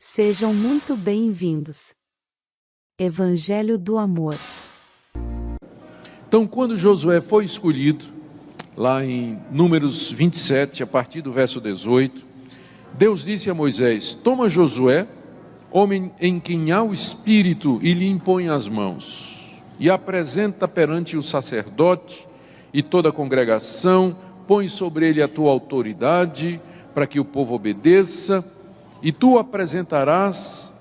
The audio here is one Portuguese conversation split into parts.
Sejam muito bem-vindos. Evangelho do Amor. Então, quando Josué foi escolhido, lá em Números 27, a partir do verso 18, Deus disse a Moisés: toma Josué, homem em quem há o Espírito, e lhe impõe as mãos, e apresenta perante o sacerdote e toda a congregação, põe sobre ele a tua autoridade, para que o povo obedeça, e tu apresentarás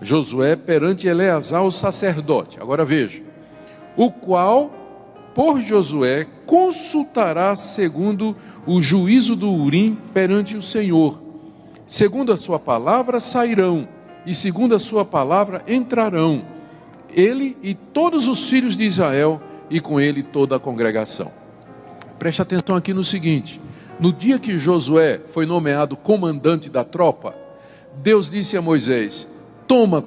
Josué perante Eleazar o sacerdote. Agora veja, o qual por Josué consultará segundo o juízo do Urim perante o Senhor. Segundo a sua palavra sairão, e segundo a sua palavra entrarão, ele e todos os filhos de Israel, e com ele toda a congregação. Preste atenção aqui no seguinte: no dia que Josué foi nomeado comandante da tropa, Deus disse a Moisés: toma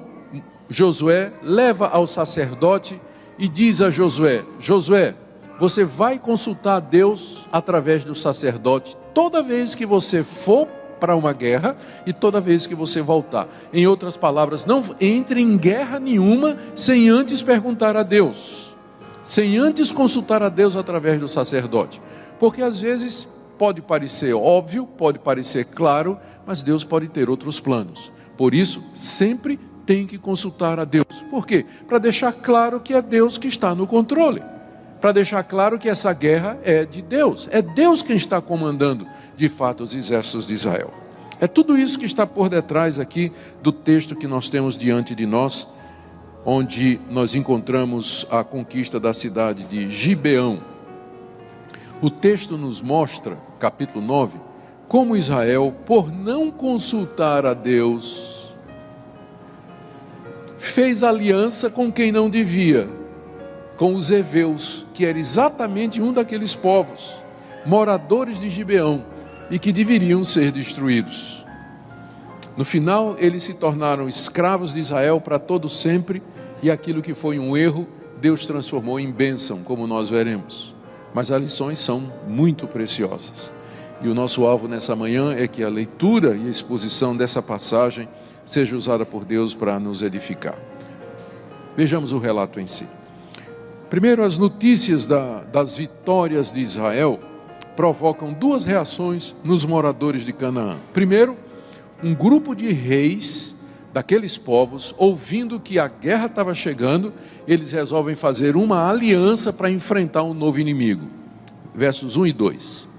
Josué, leva ao sacerdote e diz a Josué: Josué, você vai consultar a Deus através do sacerdote toda vez que você for para uma guerra e toda vez que você voltar. Em outras palavras, não entre em guerra nenhuma sem antes perguntar a Deus, sem antes consultar a Deus através do sacerdote, porque às vezes pode parecer óbvio, pode parecer claro, mas Deus pode ter outros planos. Por isso, sempre tem que consultar a Deus. Por quê? Para deixar claro que é Deus que está no controle, para deixar claro que essa guerra é de Deus, é Deus quem está comandando de fato os exércitos de Israel. É tudo isso que está por detrás aqui do texto que nós temos diante de nós, onde nós encontramos a conquista da cidade de Gibeão. O texto nos mostra, capítulo 9, como Israel, por não consultar a Deus, fez aliança com quem não devia, com os heveus, que era exatamente um daqueles povos, moradores de Gibeão, e que deveriam ser destruídos. No final, eles se tornaram escravos de Israel para todo sempre, e aquilo que foi um erro, Deus transformou em bênção, como nós veremos. Mas as lições são muito preciosas. E o nosso alvo nessa manhã é que a leitura e a exposição dessa passagem seja usada por Deus para nos edificar. Vejamos o relato em si. Primeiro, as notícias das vitórias de Israel provocam duas reações nos moradores de Canaã. Primeiro, um grupo de reis daqueles povos, ouvindo que a guerra estava chegando, eles resolvem fazer uma aliança para enfrentar um novo inimigo. Versos 1 e 2.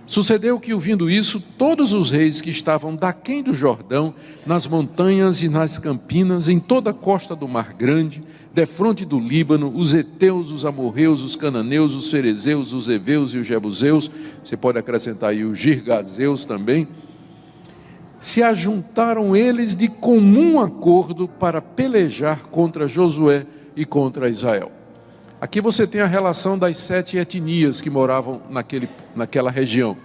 Sucedeu que, ouvindo isso, todos os reis que estavam daquém do Jordão, nas montanhas e nas campinas, em toda a costa do Mar Grande, defronte do Líbano, os heteus, os amorreus, os cananeus, os ferezeus, os heveus e os jebuseus, você pode acrescentar aí os girgazeus também, se ajuntaram eles de comum acordo para pelejar contra Josué e contra Israel. Aqui você tem a relação das 7 etnias que moravam naquela região.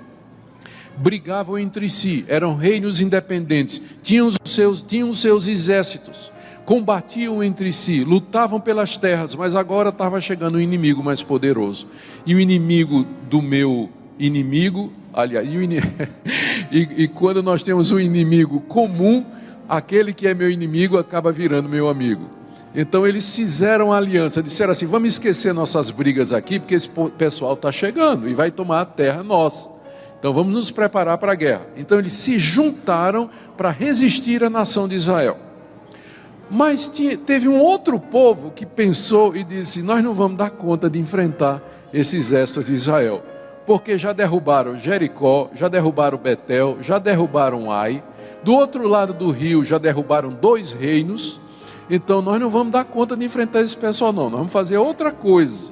Brigavam entre si, eram reinos independentes, tinham os seus exércitos, combatiam entre si, lutavam pelas terras, mas agora estava chegando um inimigo mais poderoso. E o inimigo do meu inimigo, aliás, e quando nós temos um inimigo comum, aquele que é meu inimigo acaba virando meu amigo. Então eles fizeram aliança, disseram assim: vamos esquecer nossas brigas aqui, porque esse pessoal está chegando e vai tomar a terra nossa. Então vamos nos preparar para a guerra. Então eles se juntaram para resistir à nação de Israel. Mas teve um outro povo que pensou e disse: nós não vamos dar conta de enfrentar esse exército de Israel, porque já derrubaram Jericó, já derrubaram Betel, já derrubaram Ai, do outro lado do rio já derrubaram 2 reinos, então nós não vamos dar conta de enfrentar esse pessoal não, nós vamos fazer outra coisa.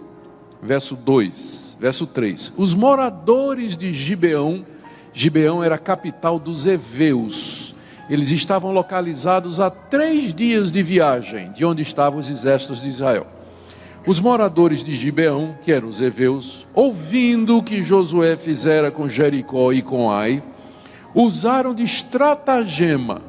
Verso 3, os moradores de Gibeão, Gibeão era a capital dos heveus, eles estavam localizados a 3 dias de viagem de onde estavam os exércitos de Israel. Os moradores de Gibeão, que eram os heveus, ouvindo o que Josué fizera com Jericó e com Ai, usaram de estratagema,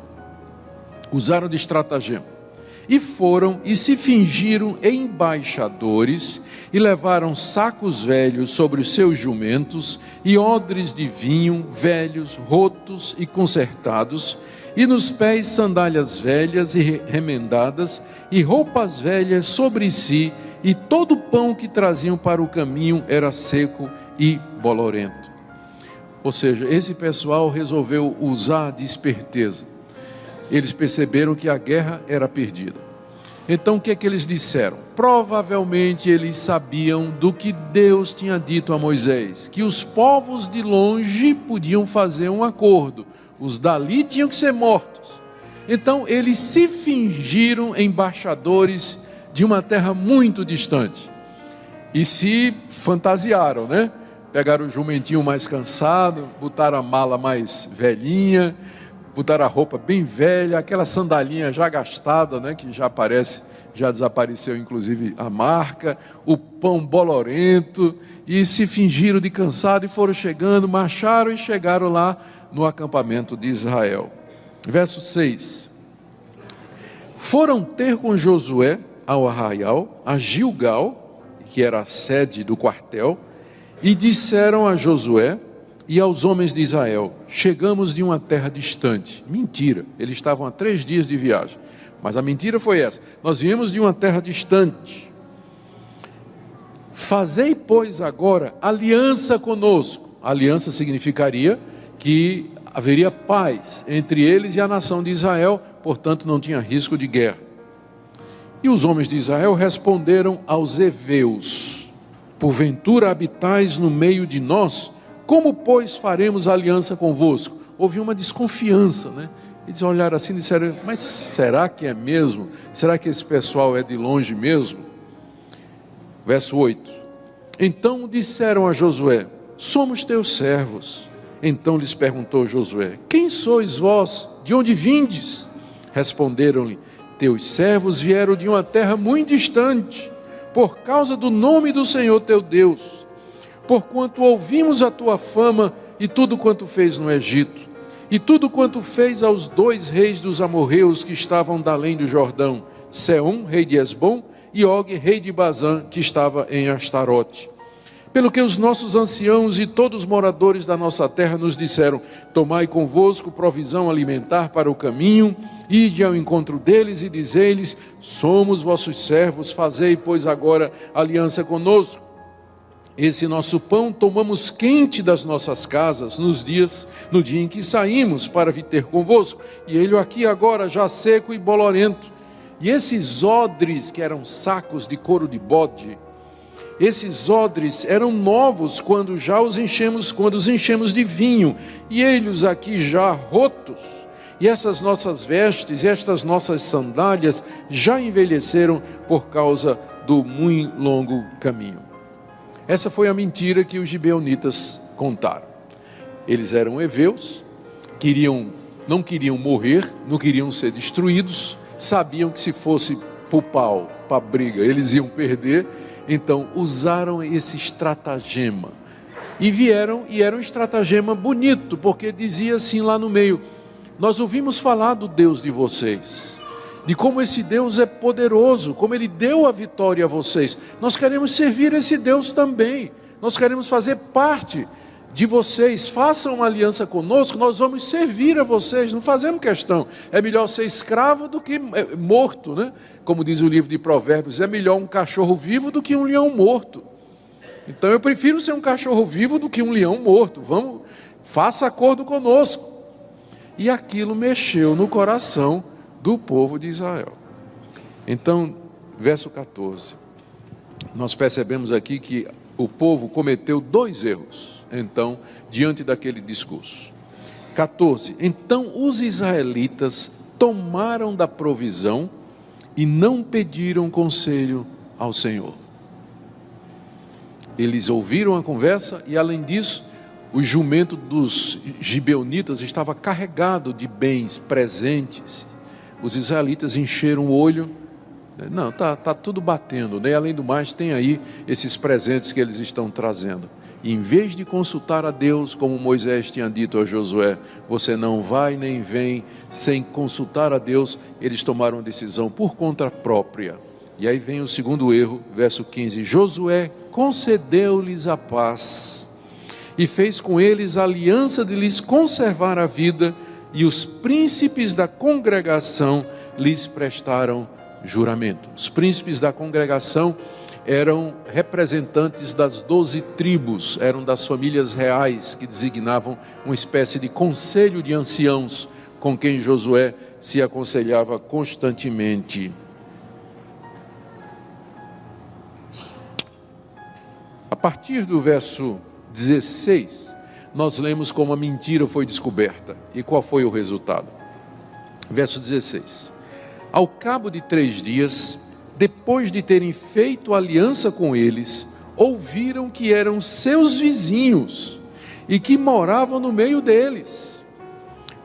E foram e se fingiram embaixadores, e levaram sacos velhos sobre os seus jumentos, e odres de vinho velhos, rotos e consertados, e nos pés sandálias velhas e remendadas, e roupas velhas sobre si, e todo o pão que traziam para o caminho era seco e bolorento. Ou seja, esse pessoal resolveu usar de esperteza. Eles perceberam que a guerra era perdida. Então o que é que eles disseram? Provavelmente eles sabiam do que Deus tinha dito a Moisés, que os povos de longe podiam fazer um acordo, os dali tinham que ser mortos. Então eles se fingiram embaixadores de uma terra muito distante e se fantasiaram, né? Pegaram o jumentinho mais cansado, botaram a mala mais velhinha, botaram a roupa bem velha, aquela sandalinha já gastada, né, que já aparece, já desapareceu inclusive a marca, o pão bolorento, e se fingiram de cansado e foram chegando, marcharam e chegaram lá no acampamento de Israel. Verso 6. Foram ter com Josué ao arraial, a Gilgal, que era a sede do quartel, e disseram a Josué e aos homens de Israel: chegamos de uma terra distante. Mentira, eles estavam a 3 dias de viagem, mas a mentira foi essa: nós viemos de uma terra distante. Fazei, pois, agora aliança conosco. Aliança significaria que haveria paz entre eles e a nação de Israel, portanto não tinha risco de guerra. E os homens de Israel responderam aos heveus: porventura habitais no meio de nós? Como, pois, faremos aliança convosco? Houve uma desconfiança, né? Eles olharam assim e disseram: mas será que é mesmo? Será que esse pessoal é de longe mesmo? Verso 8. Então disseram a Josué: somos teus servos. Então lhes perguntou Josué: quem sois vós? De onde vindes? Responderam-lhe: teus servos vieram de uma terra muito distante, por causa do nome do Senhor teu Deus. Porquanto ouvimos a tua fama e tudo quanto fez no Egito, e tudo quanto fez aos 2 reis dos amorreus que estavam da além do Jordão, Seom, rei de Esbom, e Og, rei de Bazã, que estava em Astarote. Pelo que os nossos anciãos e todos os moradores da nossa terra nos disseram: tomai convosco provisão alimentar para o caminho, ide ao encontro deles e dizei-lhes: somos vossos servos, fazei, pois, agora aliança conosco. Esse nosso pão tomamos quente das nossas casas no dia em que saímos para vir ter convosco, e ele aqui agora já seco e bolorento. E esses odres, que eram sacos de couro de bode, esses odres eram novos quando os enchemos de vinho, e eles aqui já rotos. E essas nossas vestes, estas nossas sandálias já envelheceram por causa do muito longo caminho. Essa foi a mentira que os gibeonitas contaram. Eles eram heveus, não queriam morrer, não queriam ser destruídos, sabiam que se fosse para o pau, para a briga, eles iam perder, então usaram esse estratagema. E era um estratagema bonito, porque dizia assim lá no meio: nós ouvimos falar do Deus de vocês, de como esse Deus é poderoso, como Ele deu a vitória a vocês. Nós queremos servir esse Deus também, nós queremos fazer parte de vocês, façam uma aliança conosco, nós vamos servir a vocês, não fazemos questão. É melhor ser escravo do que morto, né? Como diz o livro de Provérbios, é melhor um cachorro vivo do que um leão morto. Então eu prefiro ser um cachorro vivo do que um leão morto. Vamos, faça acordo conosco. E aquilo mexeu no coração do povo de Israel. Então, verso 14, nós percebemos aqui que o povo cometeu 2 erros, então, diante daquele discurso. 14, então os israelitas tomaram da provisão e não pediram conselho ao Senhor. Eles ouviram a conversa e, além disso, o jumento dos gibeonitas estava carregado de bens, presentes. Os israelitas encheram o olho, tá tudo batendo, né? Além do mais, tem aí esses presentes que eles estão trazendo. E em vez de consultar a Deus, como Moisés tinha dito a Josué, você não vai nem vem sem consultar a Deus, eles tomaram a decisão por conta própria. E aí vem o segundo erro, verso 15: Josué concedeu-lhes a paz e fez com eles a aliança de lhes conservar a vida, e os príncipes da congregação lhes prestaram juramento. Os príncipes da congregação eram representantes das 12 tribos, eram das famílias reais que designavam uma espécie de conselho de anciãos com quem Josué se aconselhava constantemente. A partir do verso 16, nós lemos como a mentira foi descoberta e qual foi o resultado. Verso 16: Ao cabo de 3 dias, depois de terem feito aliança com eles, ouviram que eram seus vizinhos e que moravam no meio deles.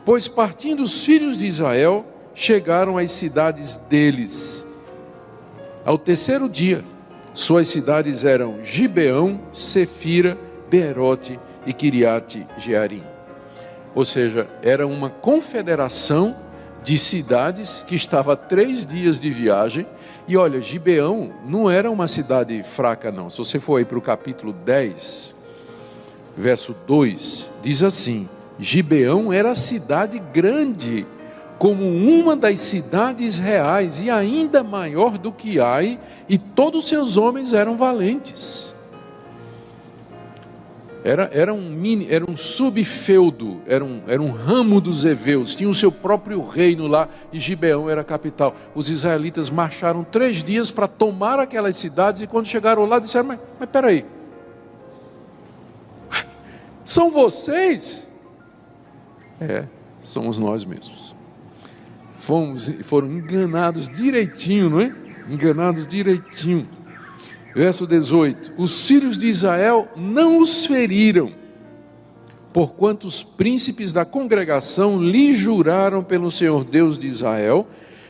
Pois partindo os filhos de Israel, chegaram às cidades deles. Ao 3º dia, suas cidades eram Gibeão, Sefira, Beerote e Quiriate Jearim. Ou seja, era uma confederação de cidades que estava a 3 dias de viagem. E olha, Gibeão não era uma cidade fraca não. Se você for aí para o capítulo 10, verso 2, diz assim: Gibeão era cidade grande, como uma das cidades reais, e ainda maior do que Ai, e todos os seus homens eram valentes. Era um subfeudo, era um ramo dos heveus, tinha o seu próprio reino lá, e Gibeão era a capital. Os israelitas marcharam 3 dias para tomar aquelas cidades, e quando chegaram lá disseram: mas peraí, são vocês? Somos nós mesmos. Foram enganados direitinho, não é? Enganados direitinho. Verso 18: Os filhos de Israel não os feriram, porquanto os príncipes da congregação lhe juraram pelo Senhor Deus de Israel,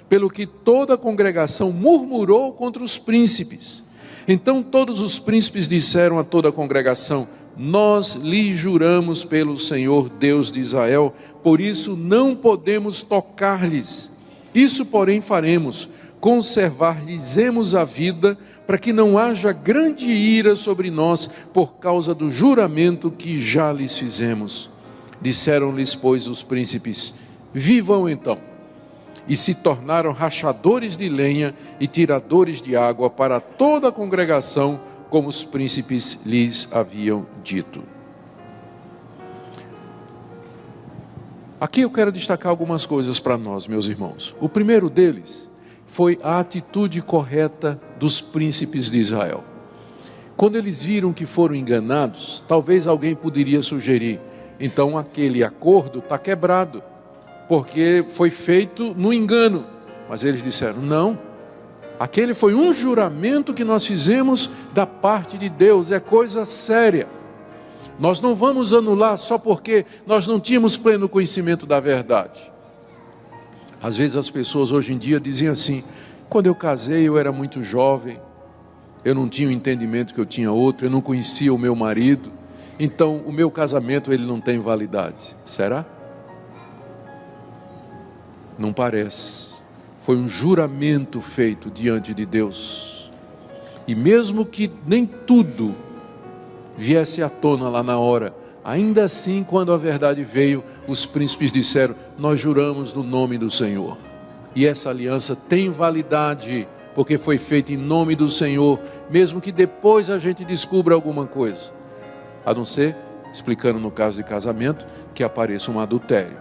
pelo que toda a congregação murmurou contra os príncipes. Então todos os príncipes disseram a toda a congregação: nós lhe juramos pelo Senhor Deus de Israel, por isso não podemos tocar-lhes. Isso, porém, faremos: conservar-lhes-emos a vida, para que não haja grande ira sobre nós por causa do juramento que já lhes fizemos. Disseram-lhes, pois, os príncipes: vivam então. E se tornaram rachadores de lenha e tiradores de água para toda a congregação, como os príncipes lhes haviam dito. Aqui eu quero destacar algumas coisas para nós, meus irmãos. O primeiro deles foi a atitude correta dos príncipes de Israel. Quando eles viram que foram enganados, talvez alguém poderia sugerir: então aquele acordo está quebrado, porque foi feito no engano. Mas eles disseram: não, aquele foi um juramento que nós fizemos da parte de Deus, é coisa séria. Nós não vamos anular só porque nós não tínhamos pleno conhecimento da verdade. Às vezes as pessoas hoje em dia dizem assim: quando eu casei eu era muito jovem, eu não tinha o entendimento que eu tinha outro, eu não conhecia o meu marido, então o meu casamento ele não tem validade. Será? Não parece. Foi um juramento feito diante de Deus. E mesmo que nem tudo viesse à tona lá na hora, ainda assim, quando a verdade veio, os príncipes disseram: nós juramos no nome do Senhor. E essa aliança tem validade, porque foi feita em nome do Senhor, mesmo que depois a gente descubra alguma coisa. A não ser, explicando no caso de casamento, que apareça um adultério.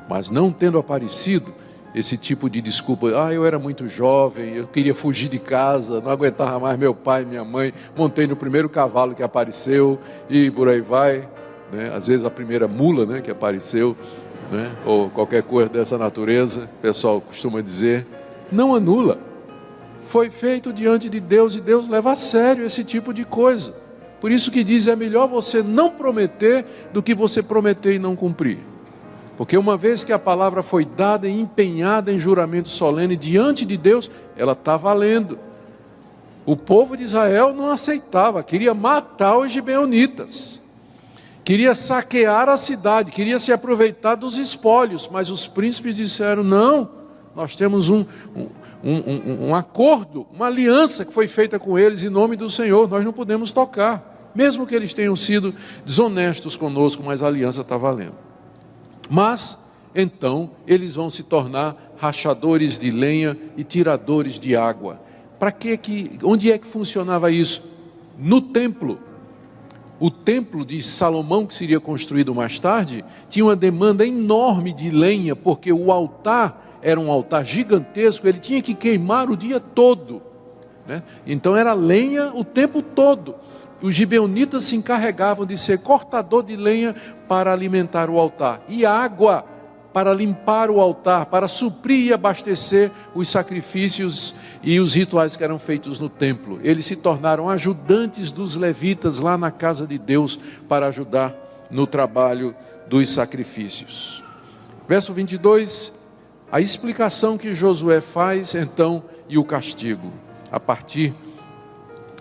Mas não tendo aparecido esse tipo de desculpa: eu era muito jovem, eu queria fugir de casa, não aguentava mais meu pai e minha mãe, montei no primeiro cavalo que apareceu, e por aí vai, né? Às vezes a primeira mula, né, que apareceu, né? Ou qualquer coisa dessa natureza, o pessoal costuma dizer. Não anula. Foi feito diante de Deus, e Deus leva a sério esse tipo de coisa. Por isso que diz: é melhor você não prometer do que você prometer e não cumprir. Porque uma vez que a palavra foi dada e empenhada em juramento solene diante de Deus, ela está valendo. O povo de Israel não aceitava, queria matar os gibeonitas, queria saquear a cidade, queria se aproveitar dos espólios, mas os príncipes disseram: não, nós temos um acordo, uma aliança que foi feita com eles em nome do Senhor, nós não podemos tocar, mesmo que eles tenham sido desonestos conosco, mas a aliança está valendo. Mas, então, eles vão se tornar rachadores de lenha e tiradores de água. Onde é que funcionava isso? No templo. O templo de Salomão, que seria construído mais tarde, tinha uma demanda enorme de lenha, porque o altar era um altar gigantesco, ele tinha que queimar o dia todo, né? Então era lenha o tempo todo. Os gibeonitas se encarregavam de ser cortador de lenha para alimentar o altar, e água para limpar o altar, para suprir e abastecer os sacrifícios e os rituais que eram feitos no templo. Eles se tornaram ajudantes dos levitas lá na casa de Deus, para ajudar no trabalho dos sacrifícios. Verso 22, a explicação que Josué faz então, e o castigo, a partir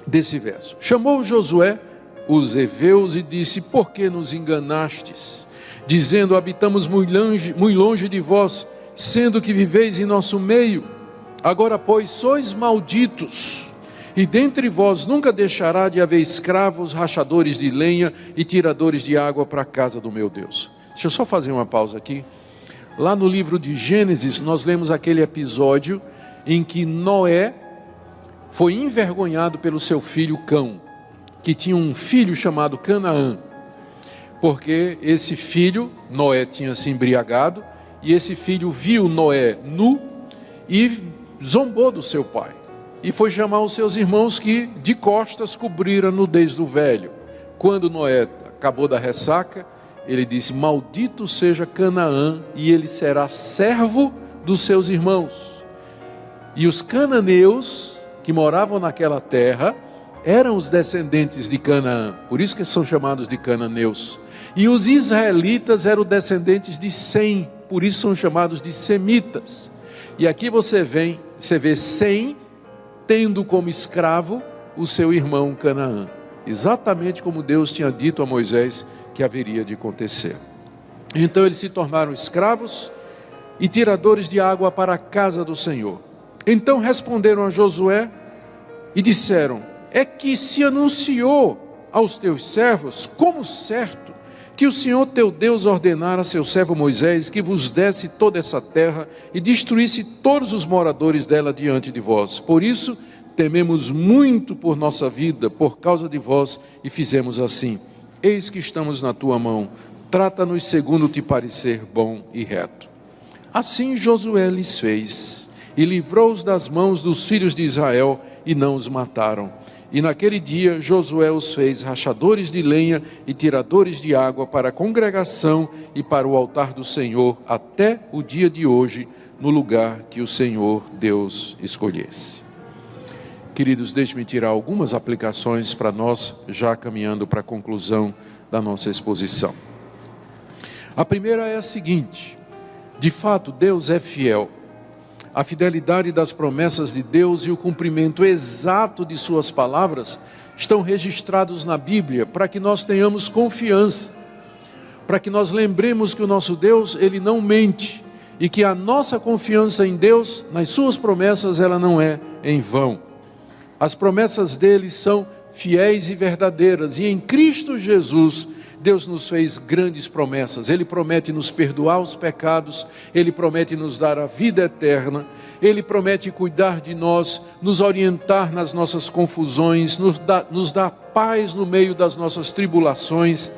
desse verso. Chamou Josué os heveus e disse: por que nos enganastes, dizendo: habitamos muito longe de vós, sendo que viveis em nosso meio? Agora, pois, sois malditos, e dentre vós nunca deixará de haver escravos, rachadores de lenha e tiradores de água para a casa do meu Deus. Deixa eu só fazer uma pausa aqui. Lá no livro de Gênesis, nós lemos aquele episódio em que Noé foi envergonhado pelo seu filho Cão, que tinha um filho chamado Canaã, porque esse filho, Noé tinha se embriagado, e esse filho viu Noé nu e zombou do seu pai, e foi chamar os seus irmãos, que de costas cobriram a nudez do velho. Quando Noé acabou da ressaca, ele disse: maldito seja Canaã, e ele será servo dos seus irmãos. E os cananeus que moravam naquela terra eram os descendentes de Canaã, por isso que são chamados de cananeus. E os israelitas eram descendentes de Sem, por isso são chamados de semitas. E aqui você vê Sem tendo como escravo o seu irmão Canaã, exatamente como Deus tinha dito a Moisés que haveria de acontecer. Então eles se tornaram escravos e tiradores de água para a casa do Senhor. Então responderam a Josué e disseram: é que se anunciou aos teus servos, como certo, que o Senhor teu Deus ordenara a seu servo Moisés que vos desse toda essa terra e destruísse todos os moradores dela diante de vós. Por isso tememos muito por nossa vida, por causa de vós, e fizemos assim. Eis que estamos na tua mão, trata-nos segundo te parecer bom e reto. Assim Josué lhes fez, e livrou-os das mãos dos filhos de Israel, e não os mataram. E naquele dia Josué os fez rachadores de lenha e tiradores de água para a congregação e para o altar do Senhor, até o dia de hoje, no lugar que o Senhor Deus escolhesse. Queridos, deixe-me tirar algumas aplicações para nós, já caminhando para a conclusão da nossa exposição. A primeira é a seguinte: de fato Deus é fiel. A fidelidade das promessas de Deus e o cumprimento exato de suas palavras estão registrados na Bíblia, para que nós tenhamos confiança, para que nós lembremos que o nosso Deus, Ele não mente, e que a nossa confiança em Deus, nas suas promessas, ela não é em vão. As promessas dele são fiéis e verdadeiras, e em Cristo Jesus Deus nos fez grandes promessas. Ele promete nos perdoar os pecados, Ele promete nos dar a vida eterna, Ele promete cuidar de nós, nos orientar nas nossas confusões, nos dar paz no meio das nossas tribulações.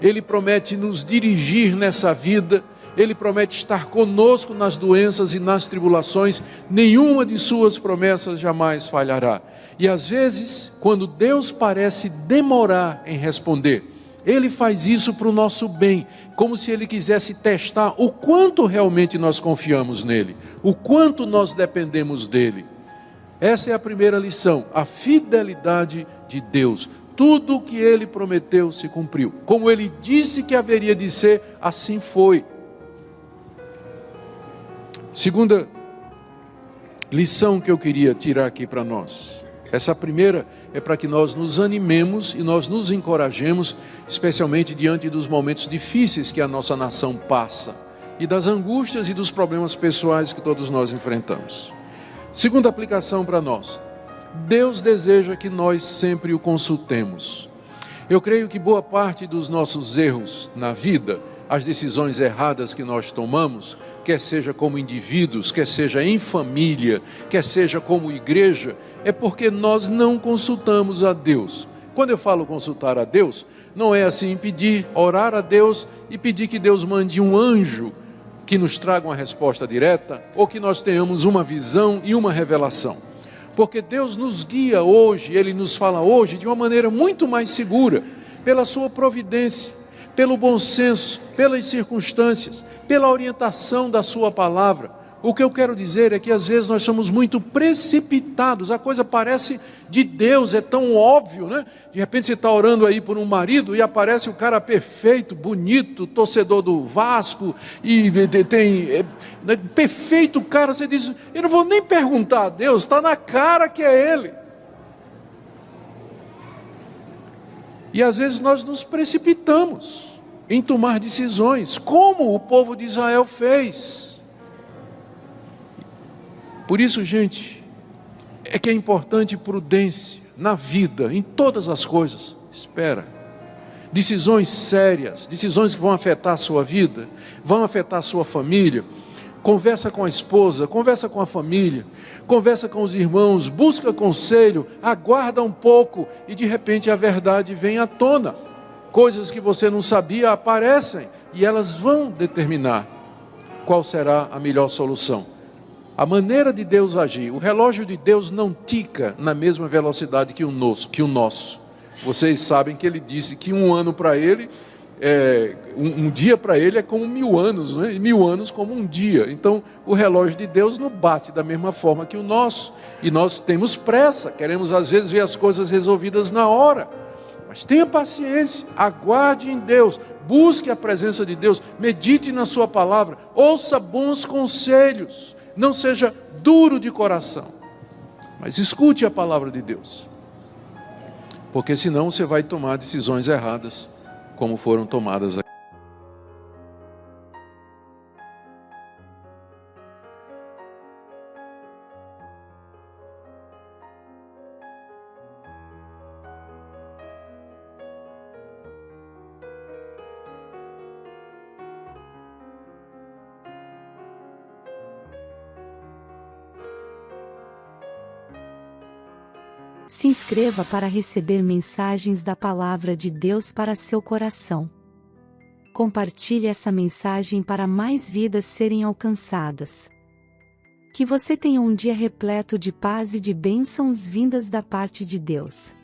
Ele promete nos dirigir nessa vida, Ele promete estar conosco nas doenças e nas tribulações. Nenhuma de suas promessas jamais falhará. E às vezes, quando Deus parece demorar em responder, Ele faz isso para o nosso bem, como se Ele quisesse testar o quanto realmente nós confiamos nele, o quanto nós dependemos dele. Essa é a primeira lição, a fidelidade de Deus. Tudo o que Ele prometeu se cumpriu. Como Ele disse que haveria de ser, assim foi. Segunda lição que eu queria tirar aqui para nós. Essa primeira é para que nós nos animemos e nós nos encorajemos, especialmente diante dos momentos difíceis que a nossa nação passa e das angústias e dos problemas pessoais que todos nós enfrentamos. Segunda aplicação para nós: Deus deseja que nós sempre o consultemos. Eu creio que boa parte dos nossos erros na vida, as decisões erradas que nós tomamos, quer seja como indivíduos, quer seja em família, quer seja como igreja, é porque nós não consultamos a Deus. Quando eu falo consultar a Deus, não é assim pedir, orar a Deus e pedir que Deus mande um anjo que nos traga uma resposta direta, ou que nós tenhamos uma visão e uma revelação. Porque Deus nos guia hoje, Ele nos fala hoje de uma maneira muito mais segura, pela sua providência, pelo bom senso, pelas circunstâncias, pela orientação da sua palavra. O que eu quero dizer é que às vezes nós somos muito precipitados, a coisa parece de Deus, é tão óbvio, né? De repente você está orando aí por um marido e aparece o cara perfeito, bonito, torcedor do Vasco, e tem perfeito cara, você diz, eu não vou nem perguntar a Deus, está na cara que é ele. E às vezes nós nos precipitamos em tomar decisões, como o povo de Israel fez. Por isso, gente, é que é importante prudência na vida, em todas as coisas. Espera. Decisões sérias, decisões que vão afetar a sua vida, vão afetar a sua família. Conversa com a esposa, conversa com a família, conversa com os irmãos, busca conselho, aguarda um pouco e de repente a verdade vem à tona. Coisas que você não sabia aparecem e elas vão determinar qual será a melhor solução. A maneira de Deus agir, o relógio de Deus não tica na mesma velocidade que o nosso. Vocês sabem que ele disse que um ano para ele, um dia para ele é como 1000 anos, né? E 1000 anos como um dia. Então o relógio de Deus não bate da mesma forma que o nosso. E nós temos pressa, queremos às vezes ver as coisas resolvidas na hora. Mas tenha paciência, aguarde em Deus, busque a presença de Deus, medite na sua palavra, ouça bons conselhos. Não seja duro de coração, mas escute a palavra de Deus, porque senão você vai tomar decisões erradas, como foram tomadas aqui. Se inscreva para receber mensagens da Palavra de Deus para seu coração. Compartilhe essa mensagem para mais vidas serem alcançadas. Que você tenha um dia repleto de paz e de bênçãos vindas da parte de Deus.